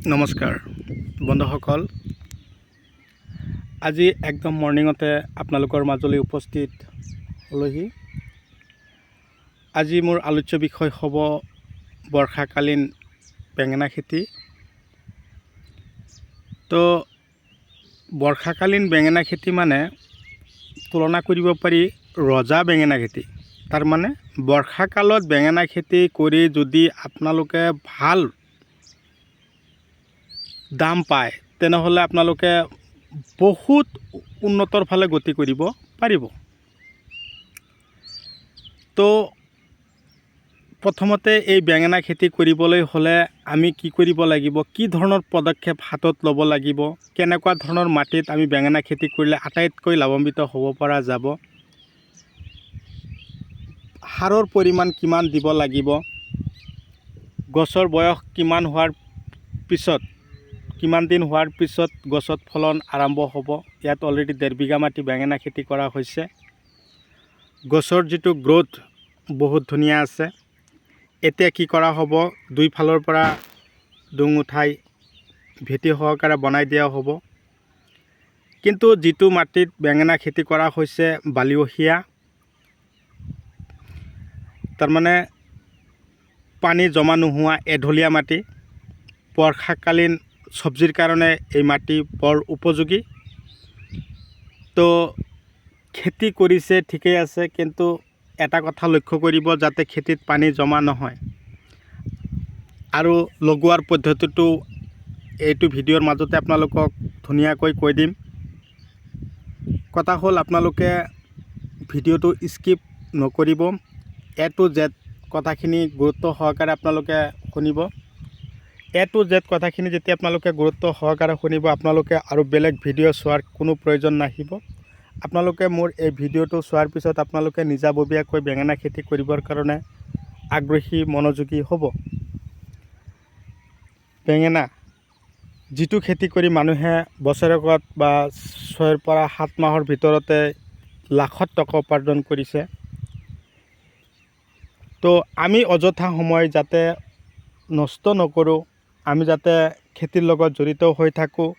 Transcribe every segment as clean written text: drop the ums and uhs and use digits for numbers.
নমস্কাৰ বন্ধুসকল, আজি একদম মৰ্ণিঙতে আপোনালোকৰ মাজলৈ উপস্থিত হ'লোহি। আজি মোৰ আলোচ্য বিষয় হ'ব বৰ্ষাকালীন বেঙেনা খেতি। তো বৰ্ষাকালীন বেঙেনা খেতি মানে তুলনা কৰিব পাৰি ৰজা বেঙেনা খেতি। তাৰমানে বৰ্ষাকালত বেঙেনা খেতি কৰি যদি আপোনালোকে ভাল দাম পায় তেনেহ'লে আপোনালোকে বহুত উন্নতৰ ফালে গতি কৰিব পাৰিব। তো প্ৰথমতে এই বেঙেনা খেতি কৰিবলৈ হ'লে আমি কি কৰিব লাগিব, কি ধৰণৰ পদক্ষেপ হাতত ল'ব লাগিব, কেনেকুৱা ধৰণৰ মাটিত আমি বেঙেনা খেতি কৰিলে আটাইতকৈ লাভান্বিত হ'ব পৰা যাব, সাৰৰ পৰিমাণ কিমান দিব লাগিব, গছৰ বয়স কিমান হোৱাৰ পিছত কিমান দিন হোৱাৰ পিছত গছত ফলন আৰম্ভ হ'ব। ইয়াত অলৰেডি 1.5 বিঘা মাটি বেঙেনা খেতি কৰা হৈছে। গছৰ যিটো গ্ৰোথ বহুত ধুনীয়া আছে। এতিয়া কি কৰা হ'ব, দুই ফালৰ পৰা ডুং উঠাই ভেটি সহকাৰে বনাই দিয়া হ'ব। কিন্তু যিটো মাটিত বেঙেনা খেতি কৰা হৈছে বালিয়হীয়া, তাৰমানে পানী জমা নোহোৱা এঢলীয়া মাটি, বৰ্ষাকালীন চব্জিৰ কাৰণে এই মাটি বৰ উপযোগী। তো খেতি কৰিছে ঠিকেই আছে, কিন্তু এটা কথা লক্ষ্য কৰিব যাতে খেতিত পানী জমা নহয়। আৰু লগোৱাৰ পদ্ধতিটো এইটো ভিডিঅ'ৰ মাজতে আপোনালোকক ধুনীয়াকৈ কৈ দিম। কথা হ'ল আপোনালোকে ভিডিঅ'টো স্কিপ নকৰিব, A to Z কথাখিনি গুৰুত্ব সহকাৰে আপোনালোকে শুনিব। A to Z কথাখিনি যেতিয়া আপোনালোকে গুৰুত্ব সহকাৰে শুনিব, আপোনালোকে আৰু বেলেগ ভিডিঅ' চোৱাৰ কোনো প্ৰয়োজন নাহিব। আপোনালোকে মোৰ এই ভিডিঅ'টো চোৱাৰ পিছত আপোনালোকে নিজাববীয়াকৈ বেঙেনা খেতি কৰিবৰ কাৰণে আগ্ৰহী মনোযোগী হ'ব। বেঙেনা যিটো খেতি কৰি মানুহে বছৰেকত বা 6 পৰা 7 মাহৰ ভিতৰতে লাখত টকা উপাৰ্জন কৰিছে। তো আমি অযথা সময় যাতে নষ্ট নকৰোঁ, আমি যাতে খেতিৰ লগত জড়িত হৈ থাকোঁ,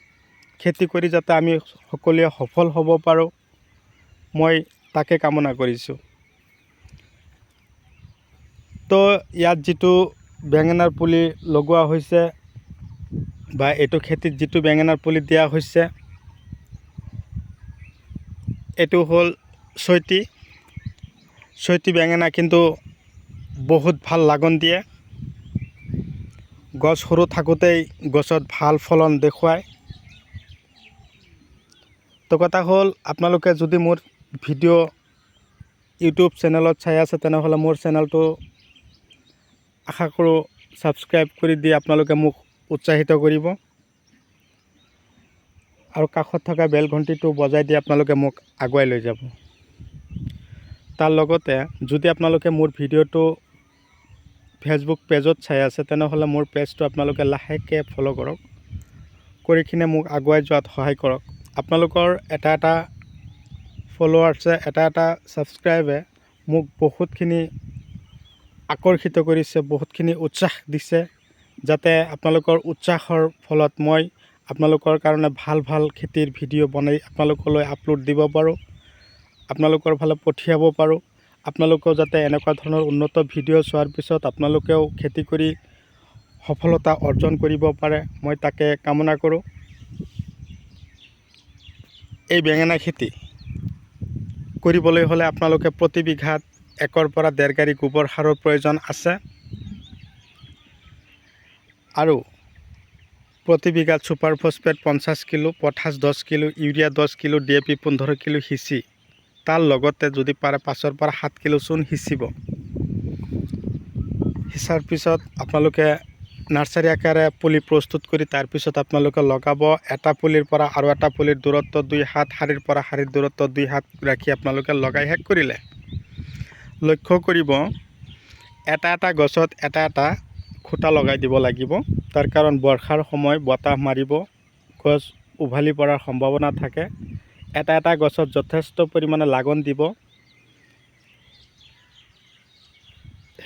খেতি কৰি যাতে আমি সকলোৱে সফল হ'ব পাৰোঁ, মই তাকে কামনা কৰিছোঁ। তো ইয়াত যিটো বেঙেনাৰ পুলি লগোৱা হৈছে বা এইটো খেতিত যিটো বেঙেনাৰ পুলি দিয়া হৈছে, এইটো হ'ল চৈতি বেঙেনা, কিন্তু বহুত ভাল লাগন দিয়ে। গছ সৰু থাকোঁতেই গছত ভাল ফলন দেখুৱায়। তো কথা হ'ল আপোনালোকে যদি মোৰ ভিডিঅ' ইউটিউব চেনেলত চাই আছে তেনেহ'লে মোৰ চেনেলটো আশা কৰোঁ ছাবস্ক্ৰাইব কৰি দি আপোনালোকে মোক উৎসাহিত কৰিব, আৰু কাষত থকা বেল ঘণ্টিটো বজাই দি আপোনালোকে মোক আগুৱাই লৈ যাব। তাৰ লগতে যদি আপোনালোকে মোৰ ভিডিঅ'টো ফেচবুক পেজত চাই আছে তেনেহ'লে মোৰ পেজটো আপোনালোকে লাহেকৈ ফ'ল' কৰক, কৰি কিনে মোক আগুৱাই যোৱাত সহায় কৰক। আপোনালোকৰ এটা ফলোৱাৰ্ছে, এটা ছাবস্ক্ৰাইবে মোক বহুতখিনি আকৰ্ষিত কৰিছে, বহুতখিনি উৎসাহ দিছে, যাতে আপোনালোকৰ উৎসাহৰ ফলত মই আপোনালোকৰ কাৰণে ভাল খেতিৰ ভিডিঅ' বনাই আপোনালোকলৈ আপলোড দিব পাৰোঁ, আপোনালোকৰ ফালে পঠিয়াব পাৰোঁ। আপোনালোকেও যাতে এনেকুৱা ধৰণৰ উন্নত ভিডিঅ' চোৱাৰ পিছত আপোনালোকেও খেতি কৰি সফলতা অৰ্জন কৰিব পাৰে, মই তাকে কামনা কৰোঁ। এই বেঙেনা খেতি কৰিবলৈ হ'লে আপোনালোকে প্ৰতি বিঘাত 1 পৰা 1.5 গাড়ী গোবৰ সাৰৰ প্ৰয়োজন আছে, আৰু প্ৰতি বিঘাত super phosphate 50 kilo, potash 10 kilo, urea 10 kilo, DAP 15 kilo সিঁচি, তাৰ লগতে যদি পাৰে 5 পৰা 7 কিলো চূণ সিঁচিব। সিঁচাৰ পিছত আপোনালোকে নাৰ্চাৰী আকাৰে পুলি প্ৰস্তুত কৰি তাৰপিছত আপোনালোকে লগাব। এটা পুলিৰ পৰা আৰু এটা পুলিৰ দূৰত্ব 2 হাত, শাৰীৰ পৰা শাৰীৰ দূৰত্ব 2 হাত ৰাখি আপোনালোকে লগাই শেষ কৰিলে। লক্ষ্য কৰিব এটা গছত এটা খুঁটা লগাই দিব লাগিব। তাৰ কাৰণ বৰ্ষাৰ সময় বতাহ মাৰিব, গছ উভালি পৰাৰ সম্ভাৱনা থাকে। এটা গছত যথেষ্ট পৰিমাণে লাগন দিব।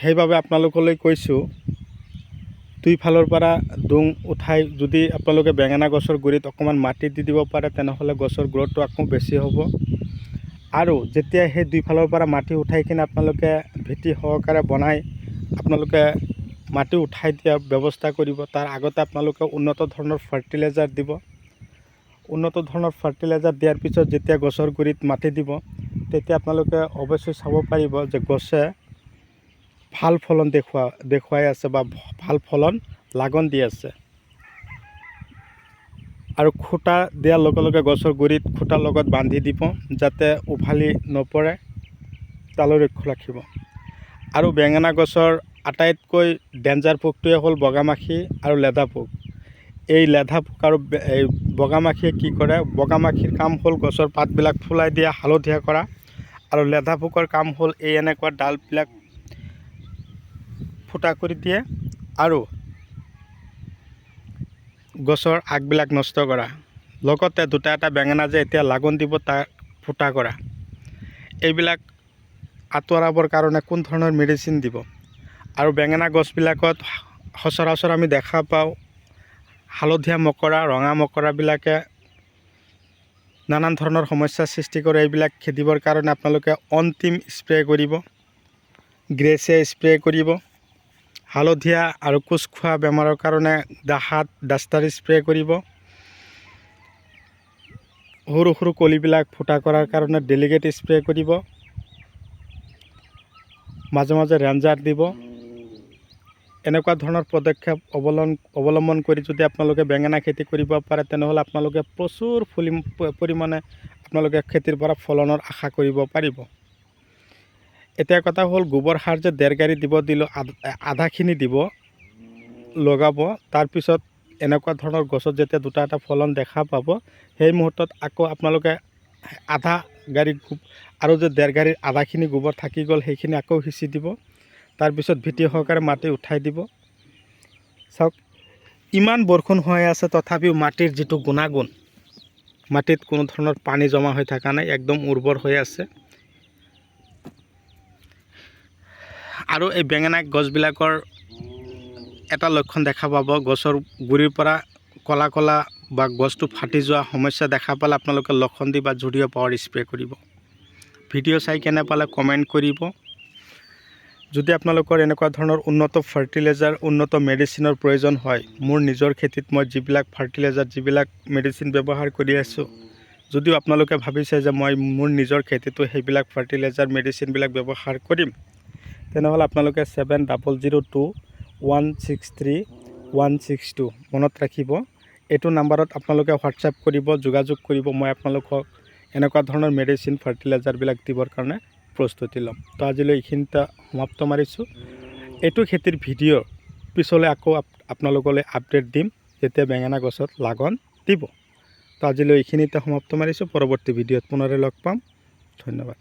সেইবাবে আপোনালোকলৈ কৈছোঁ দুইফালৰ পৰা ডুং উঠাই যদি আপোনালোকে বেঙেনা গছৰ গুৰিত অকণমান মাটি দি দিব পাৰে তেনেহ'লে গছৰ গ্ৰ'থটো আকৌ বেছি হ'ব। আৰু যেতিয়া সেই দুইফালৰ পৰা মাটি উঠাই কিনে আপোনালোকে ভেটি সহকাৰে বনাই আপোনালোকে মাটি উঠাই দিয়া ব্যৱস্থা কৰিব। তাৰ আগতে আপোনালোকে উন্নত ধৰণৰ ফাৰ্টিলাইজাৰ দিব। উন্নত ধৰণৰ ফাৰ্টিলাইজাৰ দিয়াৰ পিছত যেতিয়া গছৰ গুৰিত মাটি দিব তেতিয়া আপোনালোকে অৱশ্যই চাব পাৰিব যে গছে ভাল ফলন দেখুৱাই আছে বা ভাল ফলন লাগন দি আছে। আৰু খুঁটা দিয়াৰ লগে লগে গছৰ গুৰিত খুঁটাৰ লগত বান্ধি দিব যাতে উভালি নপৰে, তালৈ লক্ষ্য ৰাখিব। আৰু বেঙেনা গছৰ আটাইতকৈ ডেঞ্জাৰ পোকটোৱে হ'ল বগামাখি আৰু লেদা পোক। এই লেদা পোক আৰু এই বগামাখিয়ে কি কৰে, বগামাখিৰ কাম হ'ল গছৰ পাতবিলাক ফুলাই দিয়া, হালধীয়া কৰা, আৰু লেদা পোকৰ কাম হ'ল এই এনেকুৱা ডালবিলাক ফুটা কৰি দিয়ে আৰু গছৰ আগবিলাক নষ্ট কৰা। লগতে দুটা এটা বেঙেনা যে এতিয়া লাগন দিব তাক ফুটা কৰা। এইবিলাক আঁতৰাবৰ কাৰণে কোন ধৰণৰ মেডিচিন দিব। আৰু বেঙেনা গছবিলাকত সচৰাচৰ আমি দেখা পাওঁ হালধীয়া মকৰা, ৰঙা মকৰাবিলাকে নানান ধৰণৰ সমস্যাৰ সৃষ্টি কৰে। এইবিলাক খেদিবৰ কাৰণে আপোনালোকে অন্তিম স্প্ৰে কৰিব, গ্ৰেছে স্প্ৰে কৰিব। হালধীয়া আৰু কোচ খোৱা বেমাৰৰ কাৰণে ডাষ্টাৰ স্প্ৰে কৰিব। সৰু সৰু কলিবিলাক ফুটা কৰাৰ কাৰণে ডেলিগেট স্প্ৰে কৰিব। মাজে মাজে ৰেঞ্জাৰ দিব। এনেকুৱা ধৰণৰ পদক্ষেপ অৱলম্বন কৰি যদি আপোনালোকে বেঙেনা খেতি কৰিব পাৰে তেনেহ'লে আপোনালোকে প্ৰচুৰ পৰিমাণে আপোনালোকে খেতিৰ পৰা ফলনৰ আশা কৰিব পাৰিব। এতিয়া কথা হ'ল গোবৰ সাৰ যে 1.5 গাড়ী দিব দিলোঁ, আধাখিনি দিব লগাব। তাৰপিছত এনেকুৱা ধৰণৰ গছত যেতিয়া দুটা এটা ফলন দেখা পাব সেই মুহূৰ্তত আকৌ আপোনালোকে আধা গাড়ী আৰু যে 1.5 গাড়ীৰ আধাখিনি গোবৰ থাকি গ'ল সেইখিনি আকৌ সিঁচি দিব। তাৰপিছত ভেটি সহকাৰে মাটি উঠাই দিব। চাওক ইমান বৰষুণ হৈ আছে তথাপিও মাটিৰ যিটো গুণাগুণ, মাটিত কোনো ধৰণৰ পানী জমা হৈ থকা নাই, একদম উৰ্বৰ হৈ আছে। আৰু এই বেঙেনা গছবিলাকৰ এটা লক্ষণ দেখা পাব, গছৰ গুৰিৰ পৰা কলা কলা বা গছটো ফাটি যোৱা সমস্যা দেখা পালে আপোনালোকে লক্ষণ দি বা জুডিঅ' পাৱাৰ স্প্ৰে কৰিব। ভিডিঅ' চাই কেনে পালে কমেণ্ট কৰিব। যদি আপোনালোকৰ এনেকুৱা ধৰণৰ উন্নত ফাৰ্টিলাইজাৰ, উন্নত মেডিচিনৰ প্ৰয়োজন হয়, মোৰ নিজৰ খেতিত মই যিবিলাক ফাৰ্টিলাইজাৰ, যিবিলাক মেডিচিন ব্যৱহাৰ কৰি আছোঁ, যদিও আপোনালোকে ভাবিছে যে মই মোৰ নিজৰ খেতিটো সেইবিলাক ফাৰ্টিলাইজাৰ মেডিচিনবিলাক ব্যৱহাৰ কৰিম, তেনেহ'লে আপোনালোকে 70002163 মনত ৰাখিব। এইটো নাম্বাৰত আপোনালোকে হোৱাটছআপ কৰিব, যোগাযোগ কৰিব। মই আপোনালোকক এনেকুৱা ধৰণৰ মেডিচিন ফাৰ্টিলাইজাৰবিলাক দিবৰ কাৰণে প্ৰস্তুতি ল'ম। তো আজিলৈ এইখিনিতে সমাপ্ত মাৰিছোঁ। এইটো খেতিৰ ভিডিঅ' পিছলৈ আকৌ আপোনালোকলৈ আপডেট দিম যেতিয়া বেঙেনা গছত লাগন দিব। তো আজিলৈ এইখিনিতে সমাপ্ত মাৰিছোঁ। পৰৱৰ্তী ভিডিঅ'ত পুনৰে লগ পাম। ধন্যবাদ।